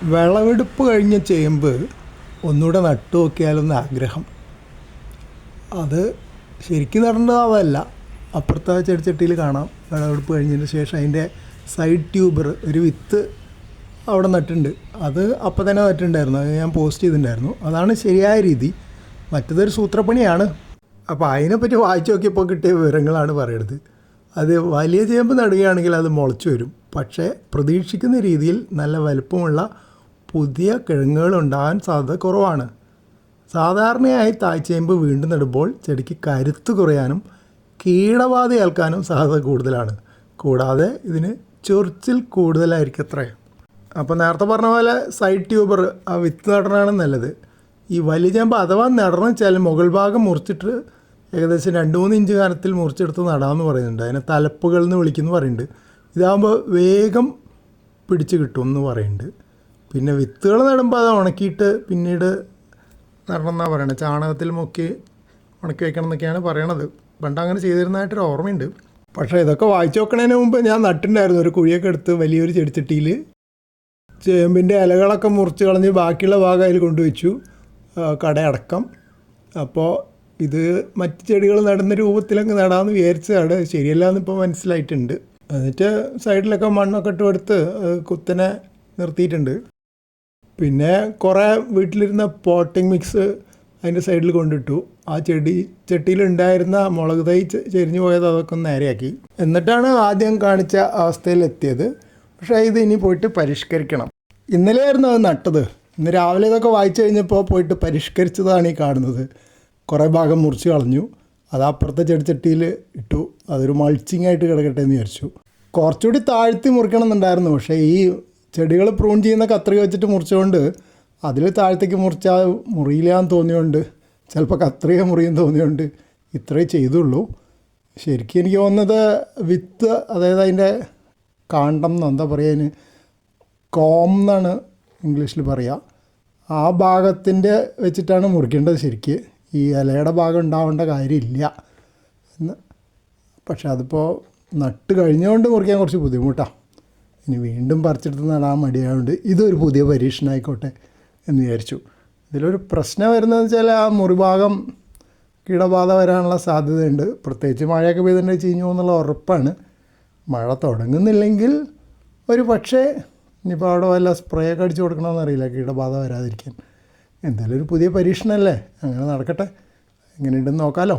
വിളവെടുപ്പ് കഴിഞ്ഞ ചേമ്പ് ഒന്നുകൂടെ നട്ടു നോക്കിയാലൊന്ന് ആഗ്രഹം. അത് ശരിക്കും നടേണ്ടതാവല്ല. അപ്പുറത്തെ ചെടിച്ചട്ടിയിൽ കാണാം വിളവെടുപ്പ് കഴിഞ്ഞതിന് ശേഷം അതിൻ്റെ സൈഡ് ട്യൂബർ ഒരു വിത്ത് അവിടെ നട്ടിട്ടുണ്ട്. അത് അപ്പം തന്നെ നട്ടിട്ടുണ്ടായിരുന്നു, അത് ഞാൻ പോസ്റ്റ് ചെയ്തിട്ടുണ്ടായിരുന്നു. അതാണ് ശരിയായ രീതി. മറ്റതൊരു സൂത്രപ്പണിയാണ്. അപ്പോൾ അതിനെപ്പറ്റി വായിച്ചു നോക്കിയപ്പോൾ കിട്ടിയ വിവരങ്ങളാണ് പറയുന്നത്. അത് വലിയ ചേമ്പ് നടുകയാണെങ്കിൽ അത് മുളച്ചു വരും, പക്ഷേ പ്രതീക്ഷിക്കുന്ന രീതിയിൽ നല്ല വലുപ്പമുള്ള പുതിയ കിഴങ്ങുകൾ ഉണ്ടാകാൻ സാധ്യത കുറവാണ്. സാധാരണയായി തായ്ച്ചേമ്പ് വീണ്ടും നടുമ്പോൾ ചെടിക്ക് കരുത്ത് കുറയാനും കീടബാധ ഏൽക്കാനും സാധ്യത കൂടുതലാണ്. കൂടാതെ ഇതിന് ചൊറിച്ചിൽ കൂടുതലായിരിക്കത്രേ. അപ്പോൾ നേരത്തെ പറഞ്ഞ പോലെ സൈഡ് ട്യൂബർ ആ വിത്ത് നടണമാണ് നല്ലത്. ഈ വലിയ ചേമ്പ് അഥവാ നടണം വെച്ചാൽ മുകൾ ഭാഗം മുറിച്ചിട്ട് ഏകദേശം 2-3 ഇഞ്ച് കനത്തിൽ മുറിച്ചെടുത്ത് നടാമെന്ന് പറയുന്നുണ്ട്. അതിനെ തലപ്പുകൾ എന്ന് വിളിക്കുന്നു പറയുന്നുണ്ട്. ഇതാകുമ്പോൾ വേഗം പിടിച്ച് കിട്ടും എന്ന് പറയുന്നുണ്ട്. പിന്നെ വിത്തുകൾ നടുമ്പോൾ അത് ഉണക്കിയിട്ട് പിന്നീട് നടണം എന്നാണ് പറയണത്. ചാണകത്തിൽ മുക്കി ഉണക്കി വയ്ക്കണം എന്നൊക്കെയാണ് പറയണത്. പണ്ട് അങ്ങനെ ചെയ്തിരുന്നതായിട്ടൊരു ഓർമ്മയുണ്ട്. പക്ഷേ ഇതൊക്കെ വായിച്ചു നോക്കണതിന് മുമ്പ് ഞാൻ നട്ടിട്ടുണ്ടായിരുന്നു. ഒരു കുഴിയൊക്കെ എടുത്ത് വലിയൊരു ചെടിച്ചട്ടിയിൽ ചേമ്പിൻ്റെ ഇലകളൊക്കെ മുറിച്ച് കളഞ്ഞ് ബാക്കിയുള്ള ഭാഗം അതിൽ കൊണ്ടുവച്ചു, കടയടക്കം. അപ്പോൾ ഇത് മറ്റ് ചെടികൾ നടുന്ന രൂപത്തിലങ്ങ് നടാമെന്ന് വിചാരിച്ചതാണ്. ശരിയല്ല എന്നിപ്പോൾ മനസ്സിലായിട്ടുണ്ട്. എന്നിട്ട് സൈഡിലൊക്കെ മണ്ണൊക്കെ ഇട്ട് കൊടുത്ത് കുത്തനെ നിർത്തിയിട്ടുണ്ട്. പിന്നെ കുറേ വീട്ടിലിരുന്ന പോട്ടിംഗ് മിക്സ് അതിൻ്റെ സൈഡിൽ കൊണ്ടിട്ടു. ആ ചട്ടിയിലുണ്ടായിരുന്ന മുളക് തൈ ചെരിഞ്ഞു പോയത് അതൊക്കെ ഒന്ന് നേരെയാക്കി. എന്നിട്ടാണ് ആദ്യം കാണിച്ച അവസ്ഥയിലെത്തിയത്. പക്ഷേ ഇത് ഇനി പോയിട്ട് പരിഷ്കരിക്കണം. ഇന്നലെയായിരുന്നു അത് നട്ടത്. ഇന്ന് രാവിലെ ഇതൊക്കെ വായിച്ചു കഴിഞ്ഞപ്പോൾ പോയിട്ട് പരിഷ്കരിച്ചതാണ് ഈ കാണുന്നത്. കുറേ ഭാഗം മുറിച്ച് കളഞ്ഞു, അത് അപ്പുറത്തെ ചെടിച്ചട്ടിയിൽ ഇട്ടു. അതൊരു മൾച്ചിങ് ആയിട്ട് കിടക്കട്ടെ എന്ന് വിചാരിച്ചു. കുറച്ചുകൂടി താഴ്ത്തി മുറിക്കണം എന്നുണ്ടായിരുന്നു. പക്ഷേ ഈ ചെടികൾ പ്രൂൺ ചെയ്യുന്ന കത്രിക വെച്ചിട്ട് മുറിച്ചുകൊണ്ട് അതിൽ താഴത്തേക്ക് മുറിച്ചാൽ മുറിയില്ലാന്ന് തോന്നിയുകൊണ്ട്, ചിലപ്പോൾ കത്രിക മുറിയും തോന്നിയുകൊണ്ട് ഇത്രേ ചെയ്തുള്ളൂ. ശരിക്കും എനിക്ക് തോന്നുന്നത് വിത്ത്, അതായത് അതിൻ്റെ കാണ്ഡം എന്നോ എന്താ പറയുക, കോം എന്നാണ് ഇംഗ്ലീഷിൽ പറയുക, ആ ഭാഗത്തിൻ്റെ വെച്ചിട്ടാണ് മുറിക്കേണ്ടത് ശരിക്ക്. ഈ ഇലയുടെ ഭാഗം ഉണ്ടാവേണ്ട കാര്യമില്ല എന്ന്. പക്ഷെ അതിപ്പോൾ നട്ട് കഴിഞ്ഞുകൊണ്ട് മുറിക്കാൻ കുറച്ച് ബുദ്ധിമുട്ടാണ്. ഇനി വീണ്ടും പറിച്ചെടുത്ത് നടാൻ മടിയായതുകൊണ്ട് ഇതൊരു പുതിയ പരീക്ഷണമായിക്കോട്ടെ എന്ന് വിചാരിച്ചു. ഇതിലൊരു പ്രശ്നം വരുന്നതെന്ന് വെച്ചാൽ ആ മുറിഭാഗം കീടബാധ വരാനുള്ള സാധ്യതയുണ്ട്. പ്രത്യേകിച്ച് മഴയൊക്കെ പെയ്തിട്ടുണ്ടെങ്കിൽ ചീഞ്ഞു പോകുന്നുള്ള ഉറപ്പാണ്. മഴ തുടങ്ങുന്നില്ലെങ്കിൽ ഒരു പക്ഷേ ഇനിയിപ്പോൾ അവിടെ വല്ല സ്പ്രേ ഒക്കെ അടിച്ച് കൊടുക്കണമെന്നറിയില്ല കീടബാധ വരാതിരിക്കാൻ. എന്തായാലും ഒരു പുതിയ പരീക്ഷണമല്ലേ, അങ്ങനെ നടക്കട്ടെ. എങ്ങനെയുണ്ടെന്ന് നോക്കാമല്ലോ.